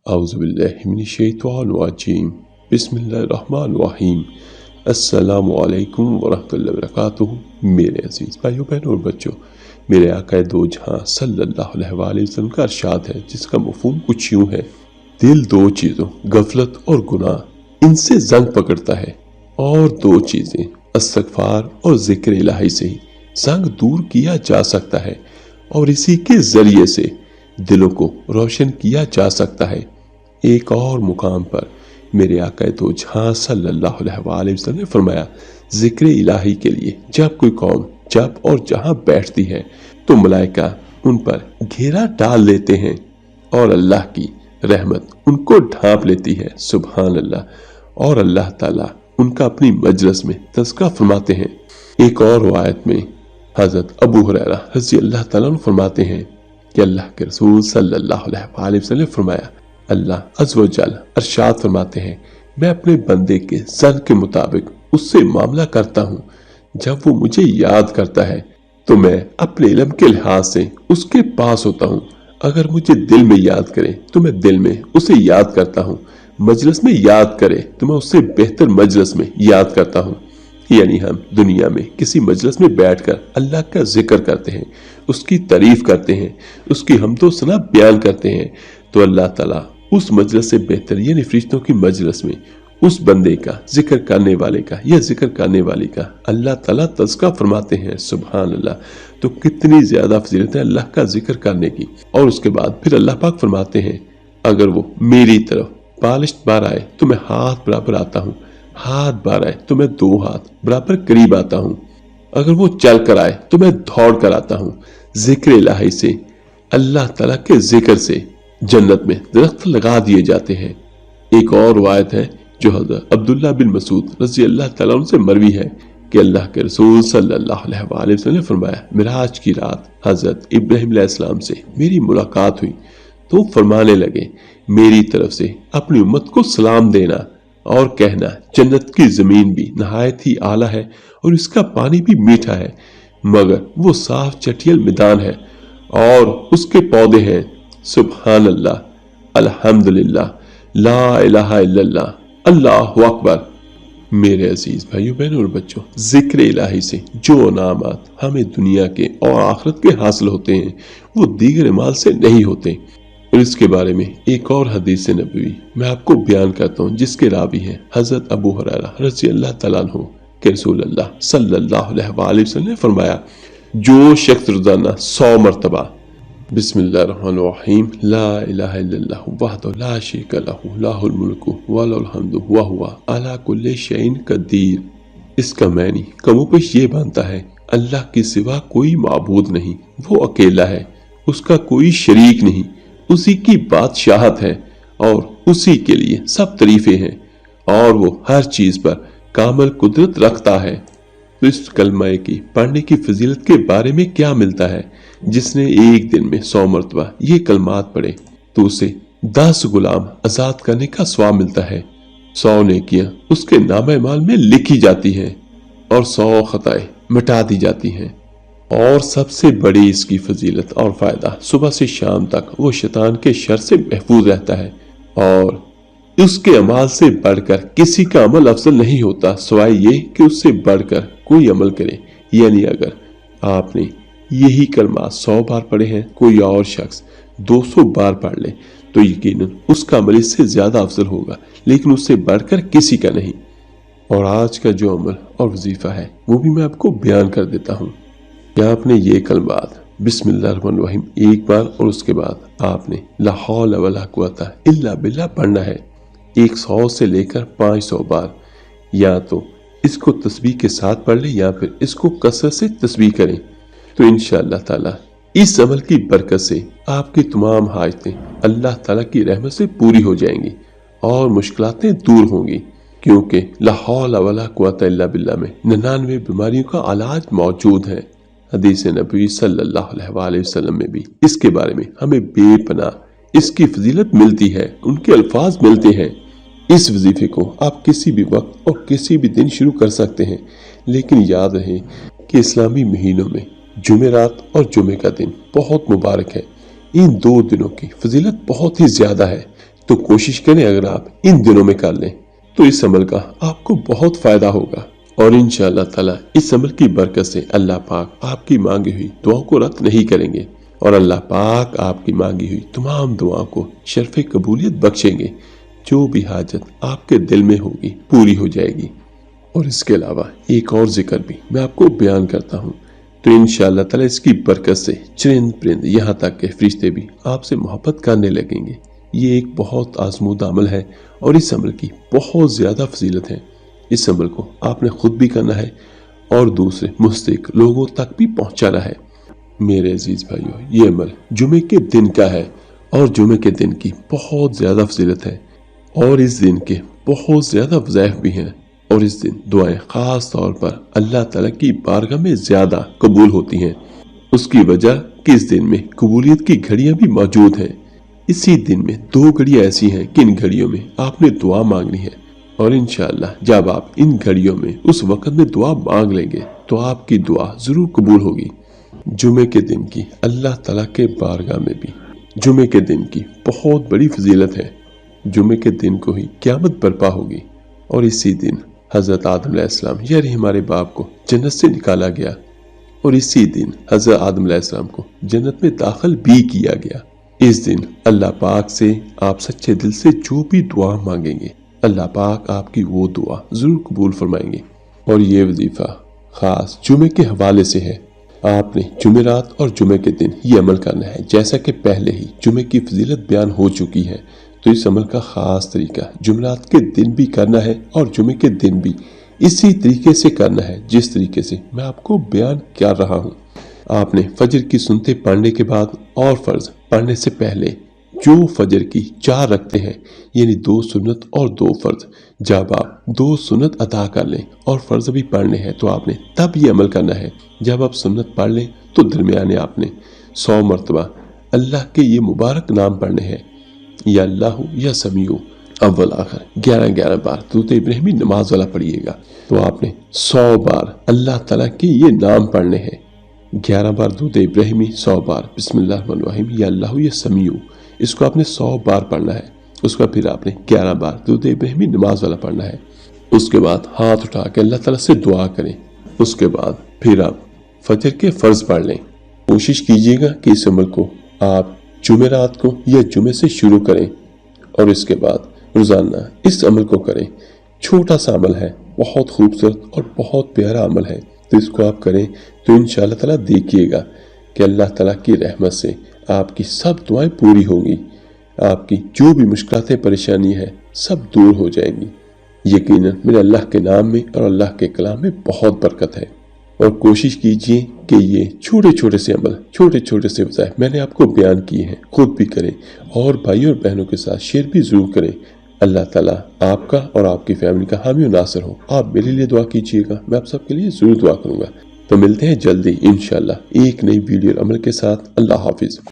اعوذ باللہ من الشیطان الرجیم بسم اللہ الرحمن الرحیم السلام علیکم ورحمۃ اللہ وبرکاتہ۔ میرے عزیز بھائیوں بہنوں اور بچوں، میرے آقا دو جہاں صلی اللہ علیہ وآلہ وسلم کا ارشاد ہے جس کا مفہوم کچھ یوں ہے: دل دو چیزوں غفلت اور گناہ ان سے زنگ پکڑتا ہے، اور دو چیزیں استغفار اور ذکر الہی سے ہی زنگ دور کیا جا سکتا ہے، اور اسی کے ذریعے سے دلوں کو روشن کیا جا سکتا ہے۔ ایک اور مقام پر میرے آقا دو جہاں صلی اللہ علیہ وآلہ وسلم نے فرمایا، ذکر الہی کے لیے جب کوئی قوم جب اور جہاں بیٹھتی ہے تو ملائکہ ان پر گھیرا ڈال لیتے ہیں اور اللہ کی رحمت ان کو ڈھانپ لیتی ہے۔ سبحان اللہ۔ اور اللہ تعالیٰ ان کا اپنی مجلس میں تذکرہ فرماتے ہیں۔ ایک اور روایت میں حضرت ابو ہریرہ رضی اللہ تعالیٰ عنہ فرماتے ہیں کہ اللہ کے رسول صلی اللہ علیہ وآلہ وسلم نے فرمایا، اللہ عز و جل ارشاد فرماتے ہیں، میں اپنے بندے کے ظن کے مطابق اس سے معاملہ کرتا ہوں۔ جب وہ مجھے یاد کرتا ہے تو میں اپنے علم کے لحاظ سے اس کے پاس ہوتا ہوں۔ اگر مجھے دل میں یاد کرے تو میں دل میں اسے یاد کرتا ہوں، مجلس میں یاد کرے تو میں اس سے بہتر مجلس میں یاد کرتا ہوں۔ یعنی ہم دنیا میں کسی مجلس میں بیٹھ کر اللہ کا ذکر کرتے ہیں، اس کی تعریف کرتے ہیں، اس کی حمد و ثنا بیان کرتے ہیں، تو اللہ تعالیٰ اس مجلس سے بہتر یعنی فرشتوں کی مجلس میں اس بندے کا ذکر کرنے والے کا یا ذکر کرنے والی کا اللہ تعالیٰ تذکرہ فرماتے ہیں۔ سبحان اللہ۔ تو کتنی زیادہ فضیلت ہے اللہ کا ذکر کرنے کی۔ اور اس کے بعد پھر اللہ پاک فرماتے ہیں، اگر وہ میری طرف بالشت بار آئے تو میں ہاتھ برابر آتا ہوں، ہاتھ بار آئے تو میں دو ہاتھ برابر قریب آتا ہوں، اگر وہ چل کر آئے تو میں دوڑ کر آتا ہوں۔ ذکر الہی سے، اللہ تعالیٰ کے ذکر سے جنت میں درخت لگا دیے جاتے ہیں۔ ایک اور روایت ہے جو حضرت عبداللہ بن مسعود رضی اللہ تعالیٰ عنہ سے مروی ہے کہ اللہ کے رسول صلی اللہ علیہ وآلہ وسلم نے فرمایا، معراج کی رات حضرت ابراہیم علیہ السلام سے میری ملاقات ہوئی تو فرمانے لگے، میری طرف سے اپنی امت کو سلام دینا اور کہنا، جنت کی زمین بھی نہایت ہی اعلیٰ ہے اور اس کا پانی بھی میٹھا ہے، مگر وہ صاف چٹیل میدان ہے اور اس کے پودے ہیں۔ سبحان اللہ، الحمدللہ، لا الہ الا اللہ، اللہ اکبر۔ میرے عزیز بھائیوں بہنوں اور بچوں، ذکر الہی سے جو انعامات ہمیں دنیا کے اور آخرت کے حاصل ہوتے ہیں وہ دیگر اعمال سے نہیں ہوتے۔ اور اس کے بارے میں ایک اور حدیث نبوی میں آپ کو بیان کرتا ہوں جس کے راوی ہیں حضرت ابو ہریرہ رضی اللہ تعالیٰ عنہ کہ رسول اللہ صلی اللہ علیہ وآلہ وسلم نے فرمایا، جو شخص روزانہ 100 مرتبہ بسم اللہ الرحمن الرحیم لا الہ الا اللہ وحدہ لا شریک لہ لہ الملک ولہ الحمد وہو علی کل شیء قدیر، اس کا معنی کم و بیش یہ بنتا ہے، اللہ کے سوا کوئی معبود نہیں، وہ اکیلا ہے، اس کا کوئی شریک نہیں، اسی کی بادشاہت ہے اور اسی کے لیے سب تعریفیں ہیں، اور وہ ہر چیز پر کامل قدرت رکھتا ہے۔ تو اس کلمہ کی پڑھنے کی فضیلت کے بارے میں کیا ملتا ہے؟ جس نے ایک دن میں 100 مرتبہ یہ کلمات پڑھے تو اسے 10 غلام آزاد کرنے کا ثواب ملتا ہے، 100 نیکیاں اس کے نامہ اعمال میں لکھی جاتی ہیں اور 100 خطائیں مٹا دی جاتی ہیں۔ اور سب سے بڑی اس کی فضیلت اور فائدہ، صبح سے شام تک وہ شیطان کے شر سے محفوظ رہتا ہے، اور اس کے عمل سے بڑھ کر کسی کا عمل افضل نہیں ہوتا سوائے یہ کہ اس سے بڑھ کر کوئی عمل کرے۔ یعنی اگر آپ نے یہی کلمات 100 بار پڑھے ہیں، کوئی اور شخص 200 بار پڑھ لے تو یقیناً اس کا عمل اس سے زیادہ افضل ہوگا، لیکن اس سے بڑھ کر کسی کا نہیں۔ اور آج کا جو عمل اور وظیفہ ہے وہ بھی میں آپ کو بیان کر دیتا ہوں کہ آپ نے یہ کلمات بسم اللہ الرحمن الرحیم ایک بار اور اس کے بعد آپ نے لا حول ولا قوت الا باللہ پڑھنا ہے 100 سے لے کر 500 بار۔ یا تو اس کو تسبیح کے ساتھ پڑھ لیں یا پھر اس کو کثرت سے تسبیح کریں، تو انشاءاللہ تعالی اس عمل کی برکت سے آپ کی تمام حاجتیں اللہ تعالیٰ کی رحمت سے پوری ہو جائیں گی اور مشکلاتیں دور ہوں گی، کیونکہ لا حول ولا قوت الا باللہ میں 99 بیماریوں کا علاج موجود ہے۔ حدیث نبوی صلی اللہ علیہ وآلہ وسلم میں بھی اس کے بارے میں ہمیں بے پناہ اس کی فضیلت ملتی ہے، ان کے الفاظ ملتے ہیں۔ اس وظیفے کو آپ کسی بھی وقت اور کسی بھی دن شروع کر سکتے ہیں، لیکن یاد رہے کہ اسلامی مہینوں میں جمعرات اور جمعے کا دن بہت مبارک ہے۔ ان 2 دنوں کی فضیلت بہت ہی زیادہ ہے، تو کوشش کریں اگر آپ ان دنوں میں کر لیں تو اس عمل کا آپ کو بہت فائدہ ہوگا، اور انشاءاللہ تعالی اس عمل کی برکت سے اللہ پاک آپ کی مانگی ہوئی دعاؤں کو رد نہیں کریں گے، اور اللہ پاک آپ کی مانگی ہوئی تمام دعاؤں کو شرف قبولیت بخشیں گے۔ جو بھی حاجت آپ کے دل میں ہوگی پوری ہو جائے گی۔ اور اس کے علاوہ ایک اور ذکر بھی میں آپ کو بیان کرتا ہوں، تو انشاءاللہ تعالی اس کی برکت سے چرند پرند یہاں تک کہ فرشتے بھی آپ سے محبت کرنے لگیں گے۔ یہ ایک بہت آزمودہ عمل ہے، اور اس عمل کی بہت زیادہ فضیلت ہے۔ اس عمل کو آپ نے خود بھی کرنا ہے اور دوسرے مستحق لوگوں تک بھی پہنچانا ہے۔ میرے عزیز بھائیو، یہ عمل جمعے کے دن کا ہے، اور جمعے کے دن کی بہت زیادہ فضیلت ہے، اور اس دن کے بہت زیادہ وظائف بھی ہیں، اور اس دن دعائیں خاص طور پر اللہ تعالیٰ کی بارگاہ میں زیادہ قبول ہوتی ہیں۔ اس کی وجہ کہ اس دن میں قبولیت کی گھڑیاں بھی موجود ہیں۔ اسی دن میں 2 گھڑیاں ایسی ہیں کہ ان گھڑیوں میں آپ نے دعا مانگنی ہے، اور انشاءاللہ جب آپ ان گھڑیوں میں اس وقت میں دعا مانگ لیں گے تو آپ کی دعا ضرور قبول ہوگی۔ جمعے کے دن کی اللہ تعالیٰ کے بارگاہ میں بھی جمعے کے دن کی بہت بڑی فضیلت ہے۔ جمعے کے دن کو ہی قیامت برپا ہوگی، اور اسی دن حضرت آدم علیہ السلام یعنی ہمارے باپ کو جنت سے نکالا گیا، اور اسی دن حضرت آدم علیہ السلام کو جنت میں داخل بھی کیا گیا۔ اس دن اللہ پاک سے آپ سچے دل سے جو بھی دعا مانگیں گے اللہ پاک آپ کی وہ دعا ضرور قبول فرمائیں گے۔ اور یہ وظیفہ خاص جمعے کے حوالے سے ہے۔ آپ نے جمعرات اور جمعے کے دن یہ عمل کرنا ہے۔ جیسا کہ پہلے ہی جمعے کی فضیلت بیان ہو چکی ہے، تو اس عمل کا خاص طریقہ جمعرات کے دن بھی کرنا ہے اور جمعے کے دن بھی اسی طریقے سے کرنا ہے جس طریقے سے میں آپ کو بیان کر رہا ہوں۔ آپ نے فجر کی سنتیں پڑھنے کے بعد اور فرض پڑھنے سے پہلے جو فجر کی 4 رکعتیں ہیں، یعنی 2 سنت اور 2 فرض، جب آپ 2 سنت ادا کر لیں اور فرض بھی پڑھنے ہیں تو آپ نے تب یہ عمل کرنا ہے۔ جب آپ سنت پڑھ لیں تو درمیانے آپ نے 100 مرتبہ اللہ کے یہ مبارک نام پڑھنے ہیں، یا اللہ یا سمیع اول آخر 11 بار درود ابراہیمی نماز والا پڑھیے گا۔ تو آپ نے 100 بار اللہ تعالیٰ کے یہ نام پڑھنے ہیں، 11 بار درود ابراہیمی، 100 بار بسم اللہ الرحمن الرحیم یا اللہ یا سمیع، اس کو آپ نے 100 بار پڑھنا ہے۔ اس کا پھر آپ نے 11 بار درود ابراہیمی نماز والا پڑھنا ہے۔ اس کے بعد ہاتھ اٹھا کے اللہ تعالیٰ سے دعا کریں۔ اس کے بعد پھر آپ فجر کے فرض پڑھ لیں۔ کوشش کیجیے گا کہ اس عمل کو آپ جمعرات کو یا جمعے سے شروع کریں، اور اس کے بعد روزانہ اس عمل کو کریں۔ چھوٹا سا عمل ہے، بہت خوبصورت اور بہت پیارا عمل ہے، تو اس کو آپ کریں تو انشاءاللہ تعالیٰ دیکھیے گا کہ اللہ تعالیٰ کی رحمت سے آپ کی سب دعائیں پوری ہوگی، آپ کی جو بھی مشکلاتیں پریشانی ہے سب دور ہو جائیں گی۔ یقیناً میرے اللہ کے نام میں اور اللہ کے کلام میں بہت برکت ہے، اور کوشش کیجئے کہ یہ چھوٹے چھوٹے سے عمل، چھوٹے چھوٹے سے وظائف میں نے آپ کو بیان کیے ہیں خود بھی کریں، اور بھائیوں اور بہنوں کے ساتھ شیئر بھی ضرور کریں۔ اللہ تعالیٰ آپ کا اور آپ کی فیملی کا حامی و ناصر ہو۔ آپ میرے لیے دعا کیجئے گا، میں آپ سب کے لیے ضرور دعا کروں گا۔ تو ملتے ہیں جلدی انشاءاللہ ایک نئی ویڈیو اور عمل کے ساتھ۔ اللہ حافظ۔